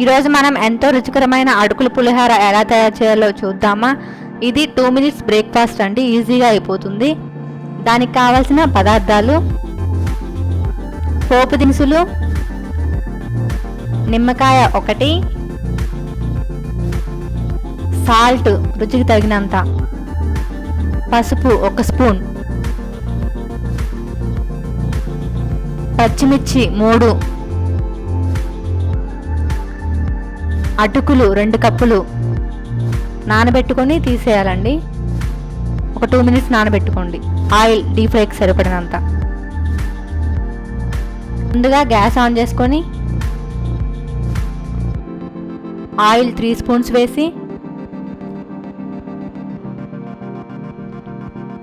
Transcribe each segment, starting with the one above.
ఈరోజు మనం ఎంతో రుచికరమైన అటుకుల పులిహోర ఎలా తయారు చేయాలో చూద్దామా. ఇది 2 minutes బ్రేక్ఫాస్ట్ అండి, ఈజీగా అయిపోతుంది. దానికి కావాల్సిన పదార్థాలు: పోపు దినుసులు, నిమ్మకాయ 1, సాల్ట్ రుచికి తగినంత, పసుపు 1 స్పూన్, పచ్చిమిర్చి 3, అటుకులు 2 కప్పులు నానబెట్టుకొని తీసేయాలండి. ఒక 2 minutes నానబెట్టుకోండి. ఆయిల్ డీప్ ఫ్రైకి సరిపడినంత. ముందుగా గ్యాస్ ఆన్ చేసుకొని ఆయిల్ 3 స్పూన్స్ వేసి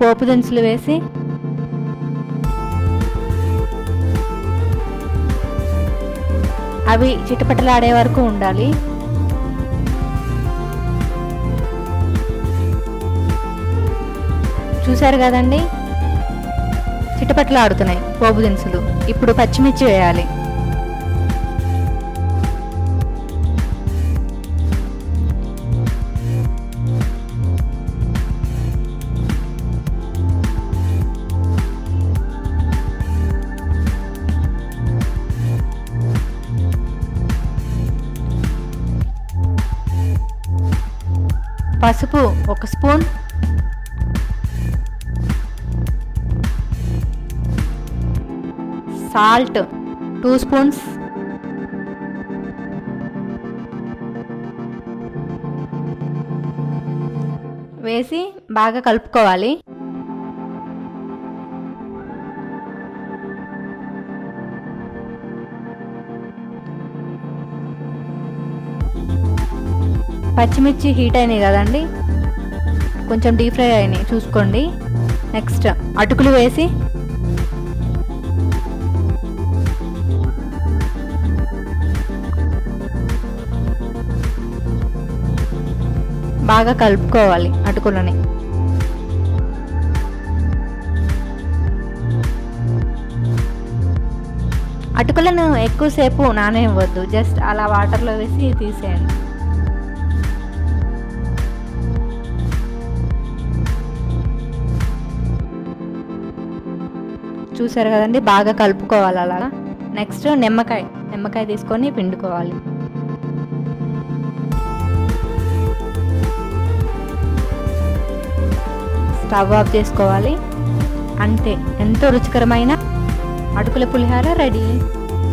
పోపు దినుసులు వేసి అవి చిటపటలాడే వరకు ఉండాలి. చూసారు కదండి, చిటపటలు ఆడుతున్నాయి పోపు దినుసులు. ఇప్పుడు పచ్చిమిర్చి వేయాలి. పసుపు 1 స్పూన్, సాల్ట్ 2 స్పూన్స్, వేసి బాగా కలుపుకోవాలి. పచ్చిమిర్చి హీట్ అయినాయి కదండి, కొంచెం డీప్ ఫ్రై అయినాయి చూసుకోండి. నెక్స్ట్ అటుకులు వేసి బాగా కలుపుకోవాలి అటుకులని. అటుకులను ఎక్కువసేపు నాననివ్వద్దు, జస్ట్ అలా వాటర్లో వేసి తీసేయండి. చూసారు కదండి, బాగా కలుపుకోవాలి అలాగా. నెక్స్ట్ నిమ్మకాయ తీసుకొని పిండుకోవాలి. స్టవ్ ఆఫ్ చేసుకోవాలి. అంతే, ఎంతో రుచికరమైన అటుకుల పులిహోర రెడీ.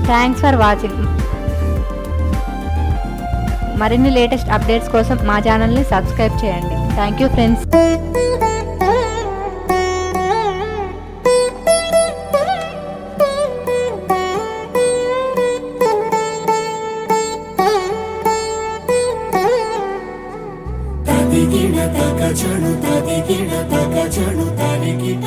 Thanks for watching. మరిన్ని లేటెస్ట్ అప్డేట్స్ కోసం మా ఛానల్ని సబ్స్క్రైబ్ చేయండి. Thank you friends. తదిగిణ తక చణు తదిగిణ తక చణు తరిగిట